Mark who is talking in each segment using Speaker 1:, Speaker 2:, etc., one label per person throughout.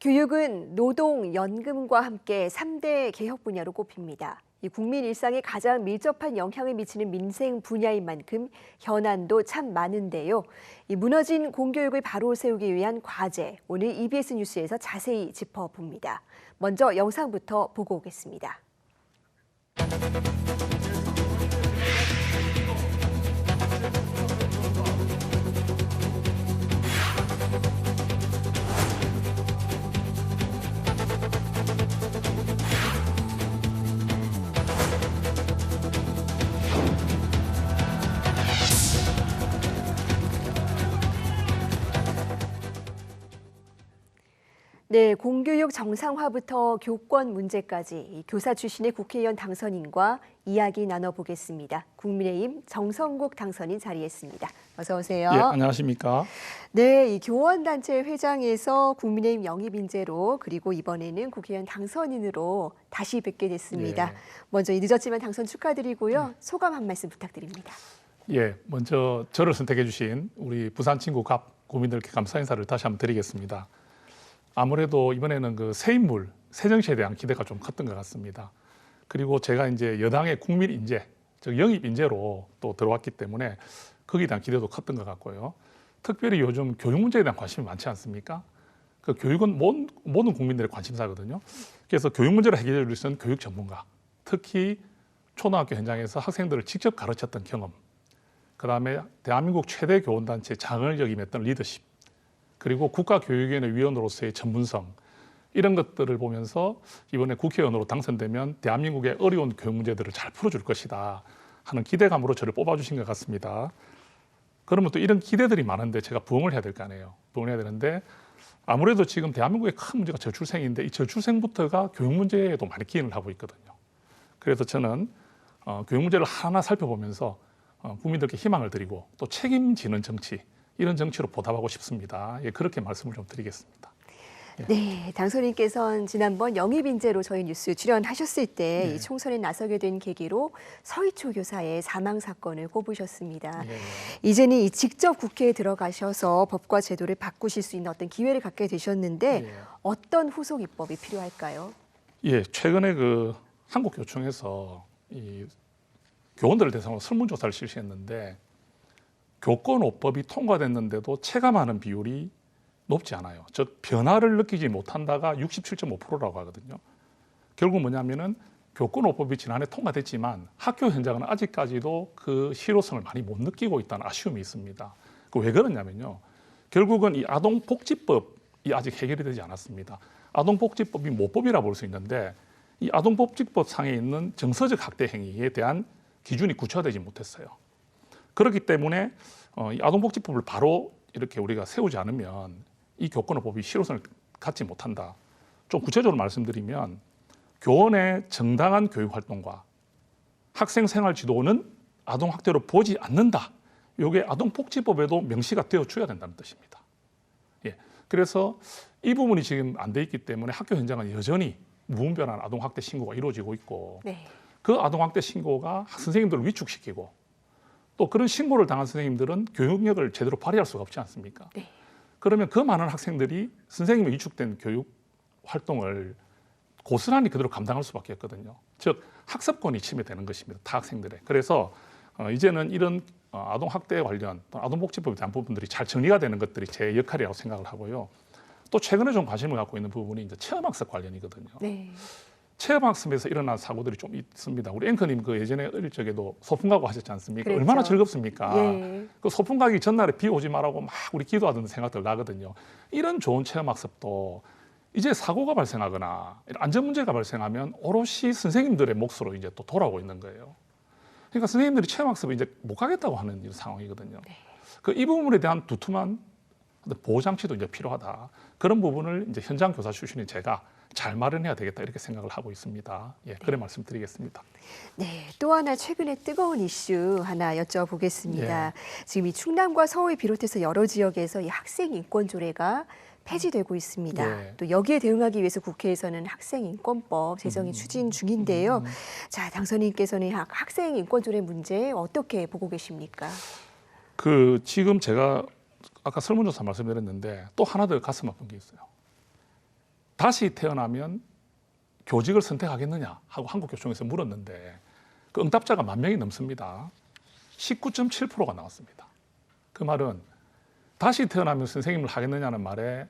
Speaker 1: 교육은 노동, 연금과 함께 3대 개혁 분야로 꼽힙니다. 이 국민 일상에 가장 밀접한 영향을 미치는 민생 분야인 만큼 현안도 참 많은데요. 이 무너진 공교육을 바로 세우기 위한 과제, 오늘 EBS 뉴스에서 자세히 짚어봅니다. 먼저 영상부터 보고 오겠습니다. 네, 공교육 정상화부터 교권 문제까지 교사 출신의 국회의원 당선인과 이야기 나눠보겠습니다. 국민의힘 정성국 당선인 자리했습니다. 어서 오세요.
Speaker 2: 예, 안녕하십니까.
Speaker 1: 네, 이 교원단체 회장에서 국민의힘 영입 인재로 그리고 이번에는 국회의원 당선인으로 다시 뵙게 됐습니다.
Speaker 2: 예.
Speaker 1: 먼저 늦었지만 당선 축하드리고요. 소감 한 말씀 부탁드립니다.
Speaker 2: 예, 먼저 저를 선택해 주신 우리 부산 친구 갑 국민들께 감사 인사를 다시 한번 드리겠습니다. 아무래도 이번에는 그 새 인물, 새 정치에 대한 기대가 좀 컸던 것 같습니다. 그리고 제가 이제 여당의 국민 인재, 즉 영입 인재로 또 들어왔기 때문에 거기에 대한 기대도 컸던 것 같고요. 특별히 요즘 교육 문제에 대한 관심이 많지 않습니까? 그 교육은 모든 국민들의 관심사거든요. 그래서 교육 문제를 해결해 줄 수 있는 교육 전문가, 특히 초등학교 현장에서 학생들을 직접 가르쳤던 경험, 그다음에 대한민국 최대 교원단체 장을 역임했던 리더십, 그리고 국가교육위원회 위원으로서의 전문성, 이런 것들을 보면서 이번에 국회의원으로 당선되면 대한민국의 어려운 교육 문제들을 잘 풀어줄 것이다 하는 기대감으로 저를 뽑아주신 것 같습니다. 그러면 또 이런 기대들이 많은데 제가 부응을 해야 될 거 아니에요. 부응을 해야 되는데 아무래도 지금 대한민국의 큰 문제가 저출생인데 이 저출생부터가 교육 문제에도 많이 기인을 하고 있거든요. 그래서 저는 교육 문제를 하나 살펴보면서 국민들께 희망을 드리고 또 책임지는 정치, 이런 정치로 보답하고 싶습니다. 예, 그렇게 말씀을 좀 드리겠습니다. 예.
Speaker 1: 네, 당선인께서는 지난번 영입 인재로 저희 뉴스 출연하셨을 때
Speaker 2: 네.
Speaker 1: 이 총선에 나서게 된 계기로 서희초 교사의 사망 사건을 꼽으셨습니다.
Speaker 2: 예.
Speaker 1: 이제는 이 직접 국회에 들어가셔서 법과 제도를 바꾸실 수 있는 어떤 기회를 갖게 되셨는데
Speaker 2: 예.
Speaker 1: 어떤 후속 입법이 필요할까요?
Speaker 2: 예, 최근에 그 한국교총에서 이 교원들을 대상으로 설문조사를 실시했는데 교권오법이 통과됐는데도 체감하는 비율이 높지 않아요. 즉 변화를 느끼지 못한다가 67.5%라고 하거든요. 결국 뭐냐면은 교권오법이 지난해 통과됐지만 학교 현장은 아직까지도 그 실효성을 많이 못 느끼고 있다는 아쉬움이 있습니다. 왜 그러냐면요. 결국은 이 아동복지법이 아직 해결이 되지 않았습니다. 아동복지법이 모법이라 볼 수 있는데 이 아동복지법 상에 있는 정서적 학대 행위에 대한 기준이 구체화되지 못했어요. 그렇기 때문에 이 아동복지법을 바로 이렇게 우리가 세우지 않으면 이 교권오법이 실효성을 갖지 못한다. 좀 구체적으로 말씀드리면 교원의 정당한 교육활동과 학생생활지도는 아동학대로 보지 않는다. 이게 아동복지법에도 명시가 되어줘야 된다는 뜻입니다. 예, 그래서 이 부분이 지금 안 돼 있기 때문에 학교 현장은 여전히 무분별한 아동학대 신고가 이루어지고 있고
Speaker 1: 네.
Speaker 2: 그 아동학대 신고가 선생님들을 위축시키고 또 그런 신고를 당한 선생님들은 교육력을 제대로 발휘할 수가 없지 않습니까?
Speaker 1: 네.
Speaker 2: 그러면 그 많은 학생들이 선생님의 위축된 교육 활동을 고스란히 그대로 감당할 수밖에 없거든요. 즉 학습권이 침해되는 것입니다. 타 학생들의. 그래서 이제는 이런 아동학대 관련 아동복지법에 대한 부분들이 잘 정리가 되는 것들이 제 역할이라고 생각을 하고요. 또 최근에 좀 관심을 갖고 있는 부분이 이제 체험학습 관련이거든요.
Speaker 1: 네.
Speaker 2: 체험학습에서 일어난 사고들이 좀 있습니다. 우리 앵커님 그 예전에 어릴 적에도 소풍 가고 하셨지 않습니까?
Speaker 1: 그랬죠.
Speaker 2: 얼마나 즐겁습니까?
Speaker 1: 예.
Speaker 2: 그 소풍 가기 전날에 비 오지 말라고 막 우리 기도하던 생각들 나거든요. 이런 좋은 체험학습도 이제 사고가 발생하거나 안전 문제가 발생하면 오롯이 선생님들의 몫으로 이제 또 돌아오고 있는 거예요. 그러니까 선생님들이 체험학습을 이제 못 가겠다고 하는 이런 상황이거든요.
Speaker 1: 네.
Speaker 2: 그 이 부분에 대한 두툼한 보호 장치도 이제 필요하다. 그런 부분을 이제 현장 교사 출신인 제가 잘 마련해야 되겠다 이렇게 생각을 하고 있습니다. 예, 그래 말씀드리겠습니다.
Speaker 1: 네, 또 하나 최근에 뜨거운 이슈 하나 여쭤보겠습니다.
Speaker 2: 예.
Speaker 1: 지금 이 충남과 서울 비롯해서 여러 지역에서 이 학생 인권 조례가 폐지되고 있습니다.
Speaker 2: 예.
Speaker 1: 또 여기에 대응하기 위해서 국회에서는 학생인권법 제정이 추진 중인데요. 자, 당선인께서는 학생 인권 조례 문제 어떻게 보고 계십니까?
Speaker 2: 그 지금 제가 아까 설문조사 말씀드렸는데 또 하나 더 가슴 아픈 게 있어요. 다시 태어나면 교직을 선택하겠느냐 하고 한국교총에서 물었는데 그 응답자가 10,000명이 넘습니다. 19.7%가 나왔습니다. 그 말은 다시 태어나면 선생님을 하겠느냐는 말에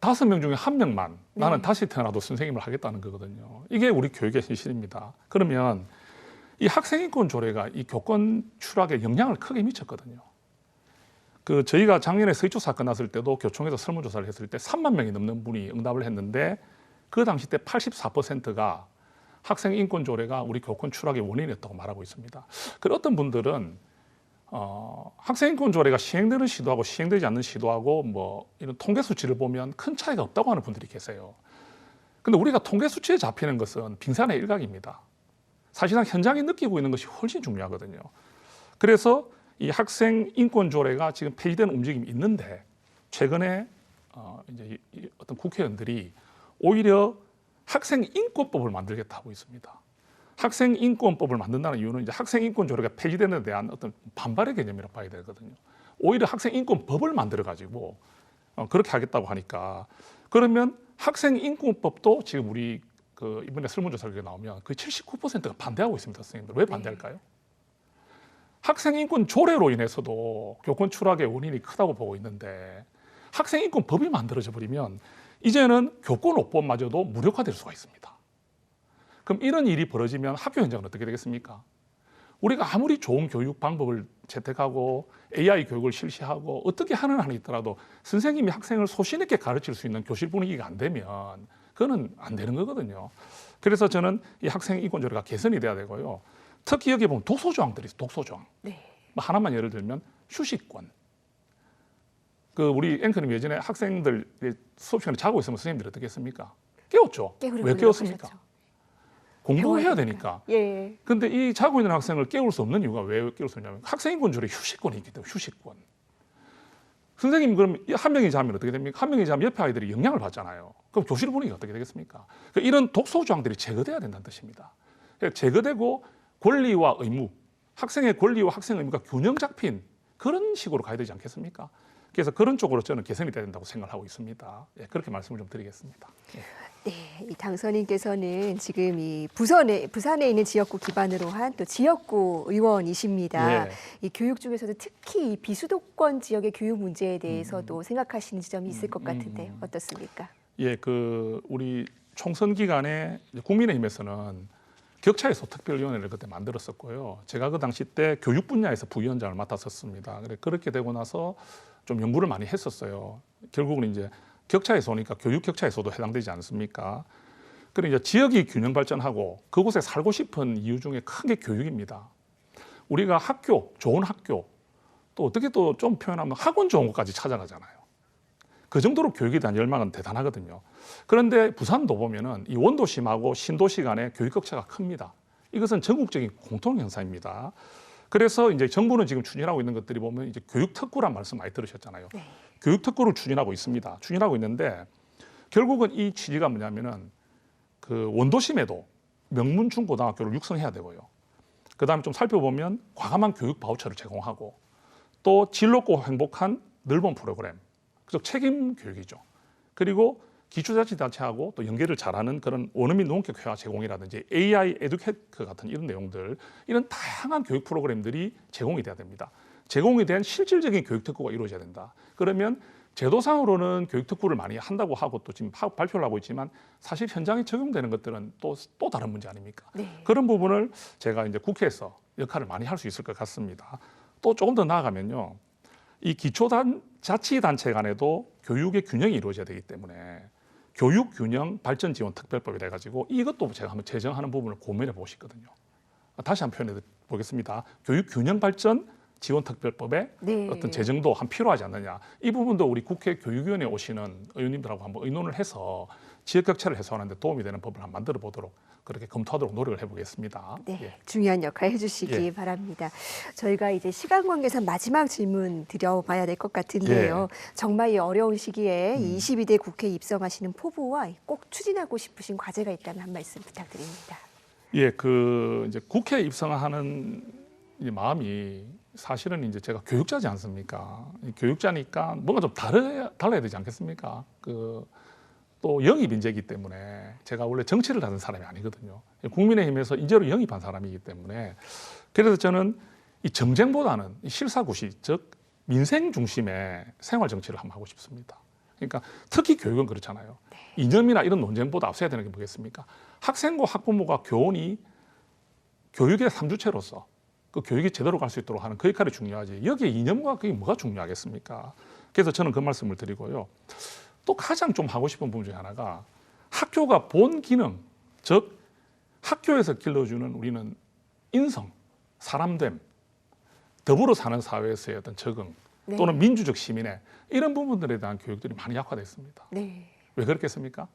Speaker 2: 5명 중에 1명만 나는 다시 태어나도 선생님을 하겠다는 거거든요. 이게 우리 교육의 현실입니다. 그러면 이 학생인권 조례가 이 교권 추락에 영향을 크게 미쳤거든요. 그 저희가 작년에 서희초 사건 났을 때도 교총에서 설문조사를 했을 때 3만 명이 넘는 분이 응답을 했는데 그 당시 때 84%가 학생인권 조례가 우리 교권 추락의 원인이었다고 말하고 있습니다. 그리고 어떤 분들은 학생인권 조례가 시행되는 시도하고 시행되지 않는 시도하고 뭐 이런 통계 수치를 보면 큰 차이가 없다고 하는 분들이 계세요. 근데 우리가 통계 수치에 잡히는 것은 빙산의 일각입니다. 사실상 현장에 느끼고 있는 것이 훨씬 중요하거든요. 그래서 이 학생인권 조례가 지금 폐지되는 움직임이 있는데 최근에 이제 어떤 국회의원들이 오히려 학생인권법을 만들겠다 하고 있습니다. 학생인권법을 만든다는 이유는 이제 학생인권 조례가 폐지되는 데 대한 어떤 반발의 개념이라고 봐야 되거든요. 오히려 학생인권법을 만들어 가지고 그렇게 하겠다고 하니까 그러면 학생인권법도 지금 우리 그 이번에 설문조사 결과 나오면 거의 79%가 반대하고 있습니다. 선생님들 왜 반대할까요? 학생인권 조례로 인해서도 교권 추락의 원인이 크다고 보고 있는데 학생인권법이 만들어져 버리면 이제는 교권오법마저도 무력화될 수가 있습니다. 그럼 이런 일이 벌어지면 학교 현장은 어떻게 되겠습니까? 우리가 아무리 좋은 교육 방법을 채택하고 AI 교육을 실시하고 어떻게 하는 한이 있더라도 선생님이 학생을 소신 있게 가르칠 수 있는 교실 분위기가 안 되면 그거는 안 되는 거거든요. 그래서 저는 이 학생인권조례가 개선이 돼야 되고요. 특히 여기 보면 독소조항들이 있어요. 독소조항.
Speaker 1: 네.
Speaker 2: 하나만 예를 들면 휴식권. 그 우리 앵커님 예전에 학생들 수업 시간에 자고 있으면 선생님들이 어떻게 했습니까? 깨웠죠. 왜 깨웠습니까? 공부해야 되니까.
Speaker 1: 예.
Speaker 2: 근데 이 자고 있는 학생을 깨울 수 없는 이유가 왜 깨울 수 없냐면 학생인권 조례 휴식권이 있기 때문에 휴식권. 선생님 그럼 한 명이 자면 어떻게 됩니까? 한 명이 자면 옆에 아이들이 영향을 받잖아요. 그럼 교실 분위기가 어떻게 되겠습니까? 그러니까 이런 독소 조항들이 제거돼야 된다는 뜻입니다. 그러니까 제거되고 권리와 의무, 학생의 권리와 학생의 의무가 균형 잡힌 그런 식으로 가야 되지 않겠습니까? 그래서 그런 쪽으로 저는 개선이 돼야 된다고 생각을 하고 있습니다. 예, 그렇게 말씀을 좀 드리겠습니다. 예.
Speaker 1: 네, 이 당선인께서는 지금 이 부산에 있는 지역구 기반으로 한 또 지역구 의원이십니다.
Speaker 2: 예.
Speaker 1: 이 교육 중에서도 특히 이 비수도권 지역의 교육 문제에 대해서도 생각하시는 지점이 있을 것 같은데 어떻습니까?
Speaker 2: 예, 그 우리 총선 기간에 국민의힘에서는 격차해소 특별위원회를 그때 만들었었고요. 제가 그 당시 때 교육 분야에서 부위원장을 맡았었습니다. 그렇게 되고 나서 좀 연구를 많이 했었어요. 결국은 이제 격차해소니까 교육 격차해소도 해당되지 않습니까? 그리고 이제 지역이 균형 발전하고 그곳에 살고 싶은 이유 중에 큰 게 교육입니다. 우리가 학교, 좋은 학교, 또 어떻게 또 좀 표현하면 학원 좋은 곳까지 찾아가잖아요. 그 정도로 교육에 대한 열망은 대단하거든요. 그런데 부산도 보면은 이 원도심하고 신도시 간의 교육 격차가 큽니다. 이것은 전국적인 공통 현상입니다. 그래서 이제 정부는 지금 추진하고 있는 것들이 보면 이제 교육 특구란 말씀 많이 들으셨잖아요.
Speaker 1: 네.
Speaker 2: 교육 특구를 추진하고 있습니다. 추진하고 있는데 결국은 이 취지가 뭐냐면은 그 원도심에도 명문 중고등학교를 육성해야 되고요. 그다음에 좀 살펴보면 과감한 교육 바우처를 제공하고 또 질높고 행복한 늘본 프로그램, 그래서 책임 교육이죠. 그리고 기초자치단체하고 또 연계를 잘하는 그런 원어민 농격 회화 제공이라든지 AI 에듀케이터 같은 이런 내용들, 이런 다양한 교육 프로그램들이 제공이 돼야 됩니다. 제공에 대한 실질적인 교육 특구가 이루어져야 된다. 그러면 제도상으로는 교육 특구를 많이 한다고 하고 또 지금 발표를 하고 있지만 사실 현장에 적용되는 것들은 또 다른 문제 아닙니까?
Speaker 1: 네.
Speaker 2: 그런 부분을 제가 이제 국회에서 역할을 많이 할 수 있을 것 같습니다. 또 조금 더 나아가면요, 이 기초자치단체 간에도 교육의 균형이 이루어져야 되기 때문에 교육균형 발전지원 특별법이 돼가지고 이것도 제가 한번 제정하는 부분을 고민해 보고 싶거든요. 다시 한번 표현해 보겠습니다. 교육균형 발전 지원 특별법에
Speaker 1: 네.
Speaker 2: 어떤 제정도 한 필요하지 않느냐. 이 부분도 우리 국회 교육위원회에 오시는 의원님들하고 한번 의논을 해서 지역 격차를 해소하는 데 도움이 되는 법을 한번 만들어 보도록 그렇게 검토하도록 노력을 해보겠습니다.
Speaker 1: 네,
Speaker 2: 예.
Speaker 1: 중요한 역할 해주시기
Speaker 2: 예. 바랍니다.
Speaker 1: 저희가 이제 시간 관계상 마지막 질문 드려봐야 될 것 같은데요. 정말 이 어려운 시기에 이 22대 국회에 입성하시는 포부와 꼭 추진하고 싶으신 과제가 있다면 한 말씀 부탁드립니다.
Speaker 2: 예, 그 이제 국회에 입성하는 이 마음이 사실은 이제 제가 교육자지 않습니까? 교육자니까 뭔가 좀 달라야 되지 않겠습니까? 또 또 영입 인재이기 때문에 제가 원래 정치를 하는 사람이 아니거든요. 국민의힘에서 인재로 영입한 사람이기 때문에 그래서 저는 이 정쟁보다는 이 실사구시, 즉 민생 중심의 생활 정치를 한번 하고 싶습니다. 그러니까 특히 교육은 그렇잖아요. 이념이나 이런 논쟁보다 앞서야 되는 게 뭐겠습니까? 학생과 학부모가 교원이 교육의 삼주체로서 그 교육이 제대로 갈 수 있도록 하는 그 역할이 중요하지. 여기에 이념과 그게 뭐가 중요하겠습니까? 그래서 저는 그 말씀을 드리고요. 또 가장 좀 하고 싶은 부분 중에 하나가 학교가 본 기능, 즉 학교에서 길러주는 우리는 인성, 사람됨, 더불어 사는 사회에서의 어떤 적응
Speaker 1: 네.
Speaker 2: 또는 민주적 시민의 이런 부분들에 대한 교육들이 많이 약화되어 있습니다.
Speaker 1: 네.
Speaker 2: 왜 그렇겠습니까?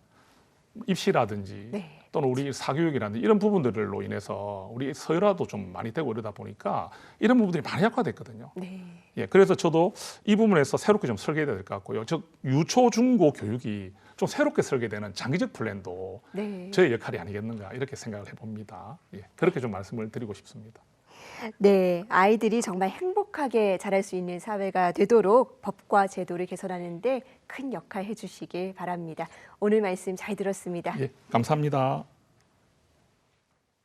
Speaker 2: 입시라든지
Speaker 1: 네.
Speaker 2: 또는 우리 사교육이라든지 이런 부분들로 인해서 우리 서열화도 좀 많이 되고 이러다 보니까 이런 부분들이 많이 약화됐거든요.
Speaker 1: 네.
Speaker 2: 예, 그래서 저도 이 부분에서 새롭게 좀 설계해야 될 것 같고요. 즉 유초 중고 교육이 좀 새롭게 설계되는 장기적 플랜도
Speaker 1: 네.
Speaker 2: 저의 역할이 아니겠는가 이렇게 생각을 해봅니다. 예, 그렇게 좀 말씀을 드리고 싶습니다.
Speaker 1: 네, 아이들이 정말 행복하게 자랄 수 있는 사회가 되도록 법과 제도를 개선하는 데 큰 역할 해주시길 바랍니다. 오늘 말씀 잘 들었습니다.
Speaker 2: 예, 감사합니다.